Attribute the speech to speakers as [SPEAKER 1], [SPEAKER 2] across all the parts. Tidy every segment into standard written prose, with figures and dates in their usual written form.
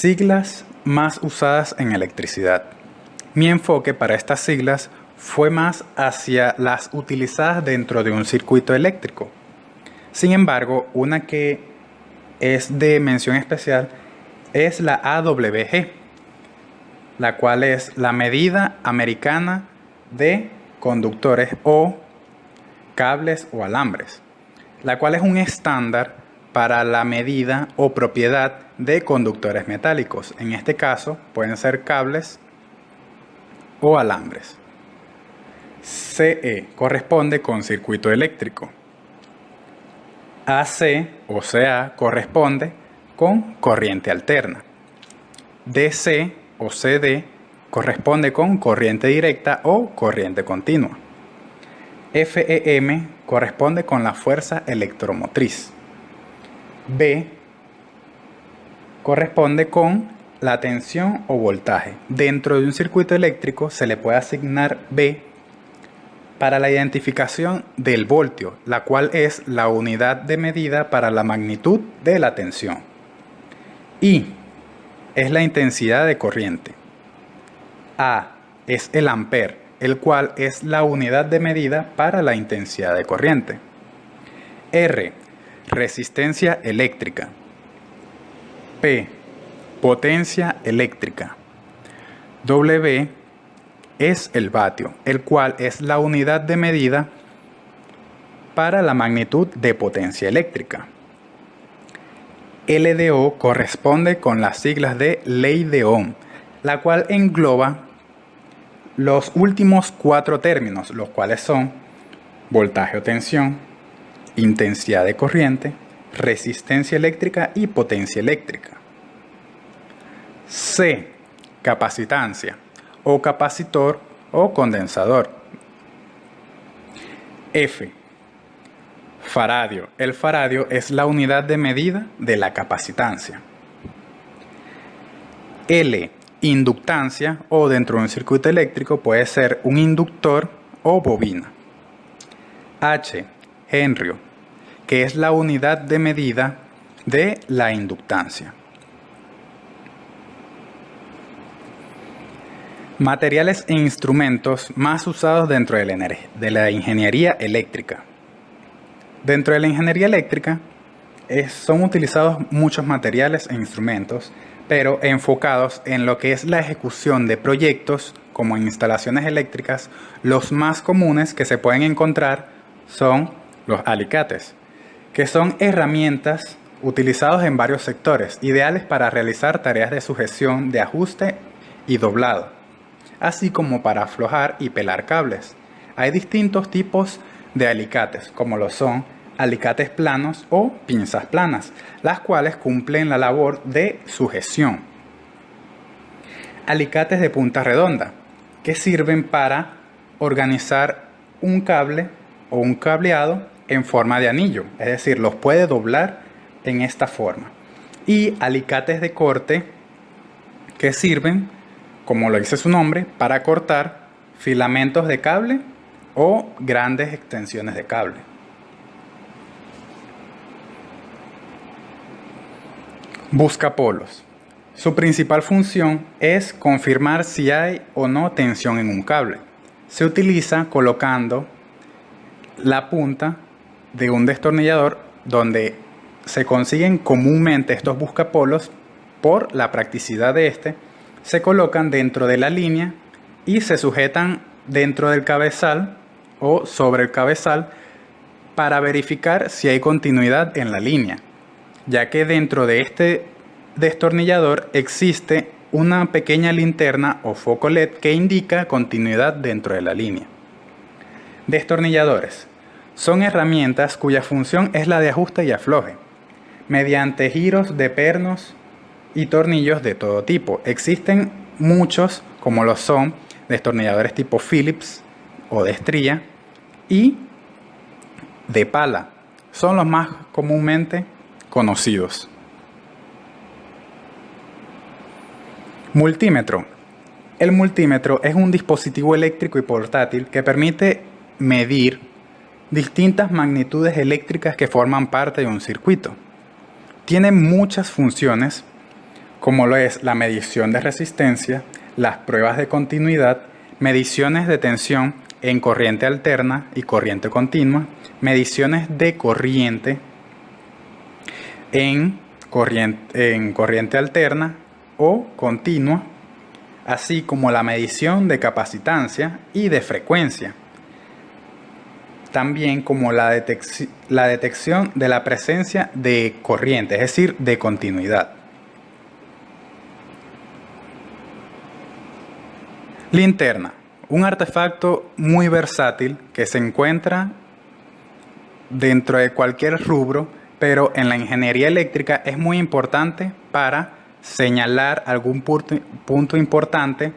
[SPEAKER 1] Siglas más usadas en electricidad. Mi enfoque para estas siglas fue más hacia las utilizadas dentro de un circuito eléctrico. Sin embargo, una que es de mención especial es la AWG, la cual es la medida americana de conductores o cables o alambres, la cual es un estándar para la medida o propiedad de conductores metálicos. En este caso pueden ser cables o alambres. CE corresponde con circuito eléctrico. AC o CA corresponde con corriente alterna. DC o CD corresponde con corriente directa o corriente continua. FEM corresponde con la fuerza electromotriz. B corresponde con la tensión o voltaje. Dentro de un circuito eléctrico se le puede asignar B para la identificación del voltio, la cual es la unidad de medida para la magnitud de la tensión. I es la intensidad de corriente. A es el ampere, el cual es la unidad de medida para la intensidad de corriente. R, resistencia eléctrica. P, potencia eléctrica. W es el vatio, el cual es la unidad de medida para la magnitud de potencia eléctrica. LDO corresponde con las siglas de ley de Ohm, la cual engloba los últimos 4 términos, los cuales son voltaje o tensión, intensidad de corriente, resistencia eléctrica y potencia eléctrica. C, capacitancia o capacitor o condensador. F, faradio. El faradio es la unidad de medida de la capacitancia. L, inductancia, o dentro de un circuito eléctrico puede ser un inductor o bobina. H, henrio, que es la unidad de medida de la inductancia. Materiales e instrumentos más usados dentro de la ingeniería eléctrica. Dentro de la ingeniería eléctrica son utilizados muchos materiales e instrumentos, pero enfocados en lo que es la ejecución de proyectos como en instalaciones eléctricas. Los más comunes que se pueden encontrar son los alicates, que son herramientas utilizadas en varios sectores, ideales para realizar tareas de sujeción, de ajuste y doblado, así como para aflojar y pelar cables. Hay distintos tipos de alicates, como lo son alicates planos o pinzas planas, las cuales cumplen la labor de sujeción. Alicates de punta redonda, que sirven para organizar un cable o un cableado en forma de anillo, es decir, los puede doblar en esta forma. Y alicates de corte, que sirven, como lo dice su nombre, para cortar filamentos de cable o grandes extensiones de cable. Buscapolos. Su principal función es confirmar si hay o no tensión en un cable. Se utiliza colocando la punta de un destornillador, donde se consiguen comúnmente estos buscapolos por la practicidad de este. Se colocan dentro de la línea y se sujetan dentro del cabezal o sobre el cabezal para verificar si hay continuidad en la línea, ya que dentro de este destornillador existe una pequeña linterna o foco LED que indica continuidad dentro de la línea. Destornilladores son herramientas cuya función es la de ajuste y afloje mediante giros de pernos y tornillos de todo tipo. Existen muchos, como lo son destornilladores tipo Phillips o de estrella y de pala. Son los más comúnmente conocidos. Multímetro. El multímetro es un dispositivo eléctrico y portátil que permite medir distintas magnitudes eléctricas que forman parte de un circuito. Tiene muchas funciones, como lo es la medición de resistencia, las pruebas de continuidad, mediciones de tensión en corriente alterna y corriente continua, mediciones de corriente en corriente alterna o continua, así como la medición de capacitancia y de frecuencia, también como la detección de la presencia de corriente, es decir, de continuidad. Linterna, un artefacto muy versátil que se encuentra dentro de cualquier rubro, pero en la ingeniería eléctrica es muy importante para señalar algún punto importante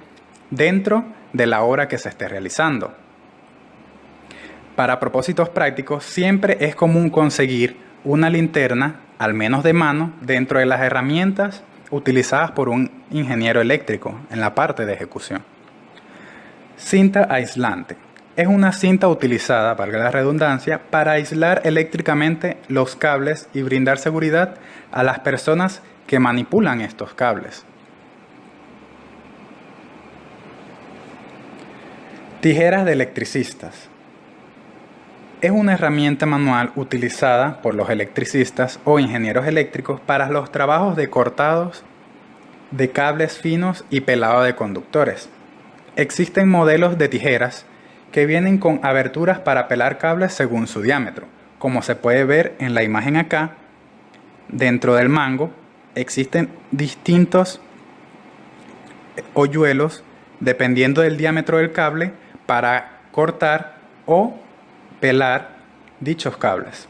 [SPEAKER 1] dentro de la obra que se esté realizando. Para propósitos prácticos, siempre es común conseguir una linterna, al menos de mano, dentro de las herramientas utilizadas por un ingeniero eléctrico en la parte de ejecución. Cinta aislante. Es una cinta utilizada, valga la redundancia, para aislar eléctricamente los cables y brindar seguridad a las personas que manipulan estos cables. Tijeras de electricistas. Es una herramienta manual utilizada por los electricistas o ingenieros eléctricos para los trabajos de cortados de cables finos y pelado de conductores. Existen modelos de tijeras que vienen con aberturas para pelar cables según su diámetro. Como se puede ver en la imagen acá, dentro del mango existen distintos hoyuelos dependiendo del diámetro del cable para cortar o pelar dichos cables.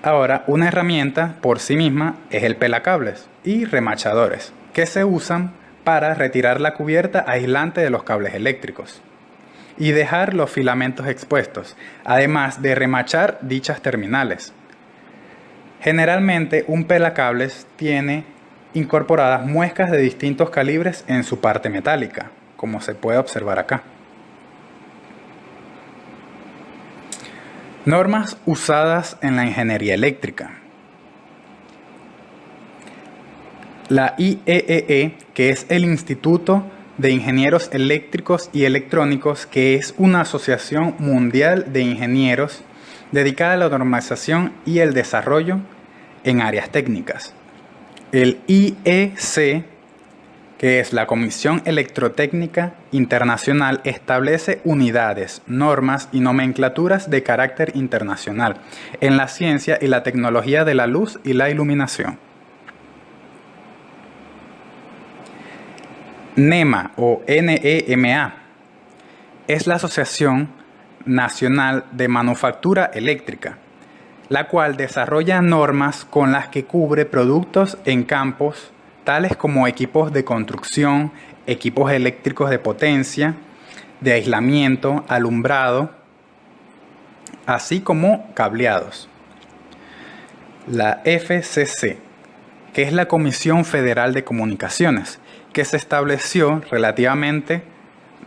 [SPEAKER 1] Ahora, una herramienta por sí misma es el pelacables y remachadores, que se usan para retirar la cubierta aislante de los cables eléctricos y dejar los filamentos expuestos, además de remachar dichas terminales. Generalmente, un pelacables tiene incorporadas muescas de distintos calibres en su parte metálica, como se puede observar acá. Normas usadas en la ingeniería eléctrica. La IEEE, que es el Instituto de Ingenieros Eléctricos y Electrónicos, que es una asociación mundial de ingenieros dedicada a la normalización y el desarrollo en áreas técnicas. El IEC, que es la Comisión Electrotécnica Internacional, establece unidades, normas y nomenclaturas de carácter internacional en la ciencia y la tecnología de la luz y la iluminación. NEMA o NEMA es la Asociación Nacional de Manufactura Eléctrica, la cual desarrolla normas con las que cubre productos en campos tales como equipos de construcción, equipos eléctricos de potencia, de aislamiento, alumbrado, así como cableados. La FCC, que es la Comisión Federal de Comunicaciones, que se estableció relativamente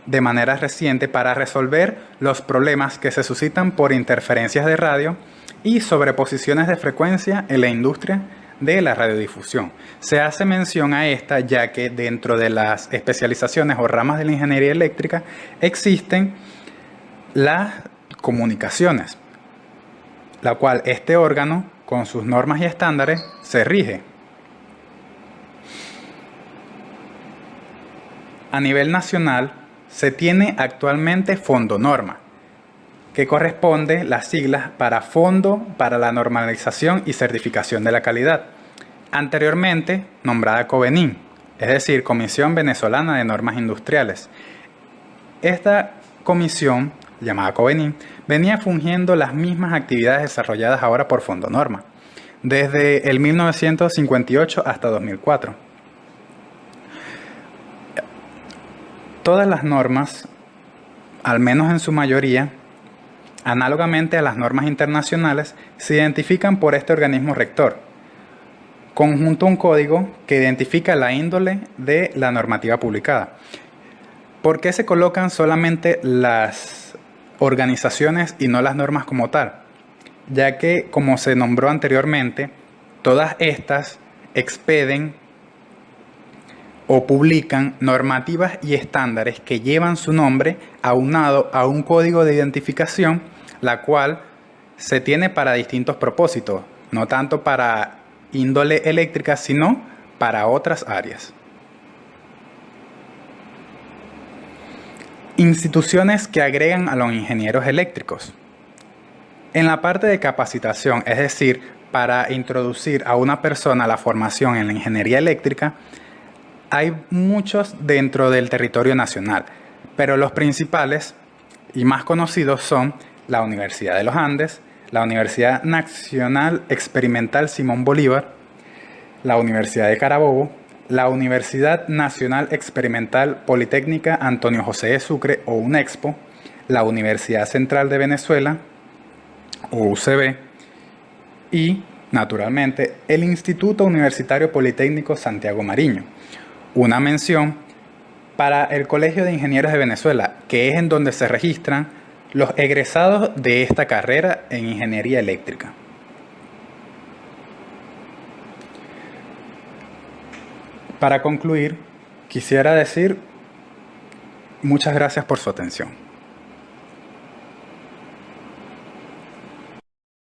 [SPEAKER 1] de manera reciente para resolver los problemas que se suscitan por interferencias de radio y sobreposiciones de frecuencia en la industria de la radiodifusión. Se hace mención a esta ya que dentro de las especializaciones o ramas de la ingeniería eléctrica existen las comunicaciones, la cual este órgano con sus normas y estándares se rige. A nivel nacional se tiene actualmente Fondonorma, que corresponde las siglas para Fondo para la Normalización y Certificación de la Calidad, anteriormente nombrada COVENIN, es decir, Comisión Venezolana de Normas Industriales. Esta comisión, llamada COVENIN, venía fungiendo las mismas actividades desarrolladas ahora por Fondonorma, desde el 1958 hasta 2004. Todas las normas, al menos en su mayoría, análogamente a las normas internacionales, se identifican por este organismo rector, conjunto a un código que identifica la índole de la normativa publicada. ¿Por qué se colocan solamente las organizaciones y no las normas como tal? Ya que, como se nombró anteriormente, todas estas expeden o publican normativas y estándares que llevan su nombre aunado a un código de identificación, la cual se tiene para distintos propósitos, no tanto para índole eléctrica, sino para otras áreas. Instituciones que agregan a los ingenieros eléctricos. En la parte de capacitación, es decir, para introducir a una persona a la formación en la ingeniería eléctrica, hay muchos dentro del territorio nacional, pero los principales y más conocidos son la Universidad de los Andes, la Universidad Nacional Experimental Simón Bolívar, la Universidad de Carabobo, la Universidad Nacional Experimental Politécnica Antonio José de Sucre o UNEXPO, la Universidad Central de Venezuela o UCB y, naturalmente, el Instituto Universitario Politécnico Santiago Mariño. Una mención para el Colegio de Ingenieros de Venezuela, que es en donde se registran los egresados de esta carrera en ingeniería eléctrica. Para concluir, quisiera decir muchas gracias por su atención.